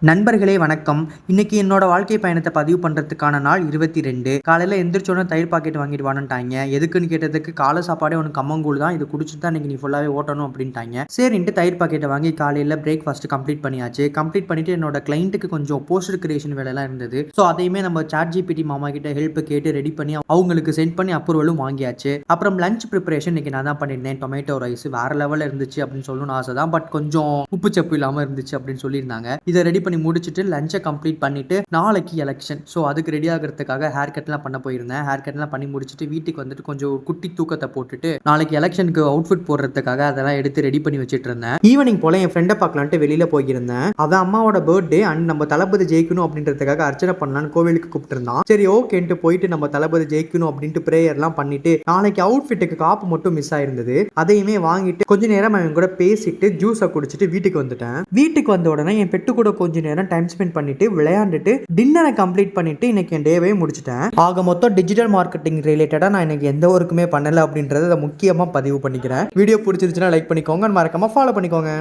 நண்பர்களே வணக்கம். இன்னைக்கு என்னோட வாழ்க்கை பயணத்தை பதிவு பண்றதுக்கான நாள் 22. காலையில எந்திரிச்சோன தயிர் பாக்கெட் வாங்கிட்டு வான்னுட்டாங்க. எதுக்குன்னு கேட்டதுக்கு காலை சாப்பாடே உனக்கு கம்மங்கூழ் தான். இது குடிச்சிட்டு தான் இன்னைக்கு நீ ஃபுல்லாவே ஓட்டணும் அப்படின்ட்டாங்க. சரின்ட்டு தயிர் பாக்கெட்டை வாங்கி காலையில பிரேக்ஃபாஸ்ட் கம்ப்ளீட் பண்ணியாச்சு. கம்ப்ளீட் பண்ணிட்டு என்னோட கிளைண்ட்டுக்கு கொஞ்சம் போஸ்டர் கிரியேஷன் வேலைலாம் இருந்தது. ஸோ அதையுமே நம்ம ChatGPT மாமா கிட்ட ஹெல்ப் கேட்டு ரெடி பண்ணி அவங்களுக்கு சென்ட் பண்ணி அப்ரூவலும் வாங்கியாச்சு. அப்புறம் லஞ்ச் ப்ரிப்பரேஷன் இன்னைக்கு நான் தான் பண்ணியிருந்தேன். டொமேட்டோ ரைஸ் வேற லெவலில் இருந்துச்சு அப்படின்னு சொல்லணும்னு ஆசை தான். பட் கொஞ்சம் உப்பு சப்பு இல்லாமல் இருந்துச்சு அப்படின்னு சொல்லியிருந்தாங்க. இதை ரெடி பண்ணி முடிச்சுட்டு லஞ்சை கம்ப்ளீட் பண்ணிட்டு நாளைக்கு எலெக்ஷன். ஸோ அதுக்கு ரெடி ஆகிறதுக்காக ஹேர் கட்லாம் பண்ண போயிருந்தேன். ஹேர் கட்லாம் பண்ணி முடிச்சுட்டு வீட்டுக்கு வந்துட்டு கொஞ்சம் குட்டி தூக்கத்தை போட்டுட்டு நாளைக்கு எலெக்ஷனுக்கு அவுட்ஃபிட் போடுறதுக்காக அதெல்லாம் எடுத்து ரெடி பண்ணி வச்சுட்டு இருந்தேன். ஈவினிங் போல என் ஃப்ரெண்டை பார்க்கலான்ட்டு வெளியில போயிருந்தேன். அவன் அம்மாவோட பர்த்டே அண்ட் நம்ம தளபதி ஜெயிக்கணும் அப்படின்றதுக்காக அர்ச்சனை பண்ணலான்னு கோவிலுக்கு கூப்பிட்டு இருந்தான். சரி ஓகேன்ட்டு போயிட்டு நம்ம தளபதி ஜெயிக்கணும் அப்படின்ட்டு பிரேயர்லாம் பண்ணிட்டு நாளைக்கு அவுட்ஃபிட்டுக்கு காப்பு மட்டும் மிஸ் ஆயிருந்தது. அதையுமே வாங்கிட்டு கொஞ்ச நேரம் அவன் கூட பேசிட்டு ஜூஸை குடிச்சிட்டு வீட்டுக்கு வந்துட்டேன். வீட்டுக்கு வந்த உடனே என் பெட்டு கூட கொஞ்ச நேரம் டைம் ஸ்பெண்ட் பண்ணிட்டு விளையாண்டுட்டு டின்னரை கம்ப்ளீட் பண்ணிட்டு இன்னைக்கு என் டேவே முடிச்சிட்டேன். ஆக மொத்தம் டிஜிட்டல் மார்க்கெட்டிங் ரிலேட்டடா நான் இன்னைக்கு எந்த ஒர்க்குமே பண்ணல அப்படின்றத முக்கியமா பதிவு பண்ணிக்கிறேன். வீடியோ பிடிச்சிருச்சுன்னா லைக் பண்ணிக்கோங்க, மறக்காம ஃபாலோ பண்ணிக்கோங்க.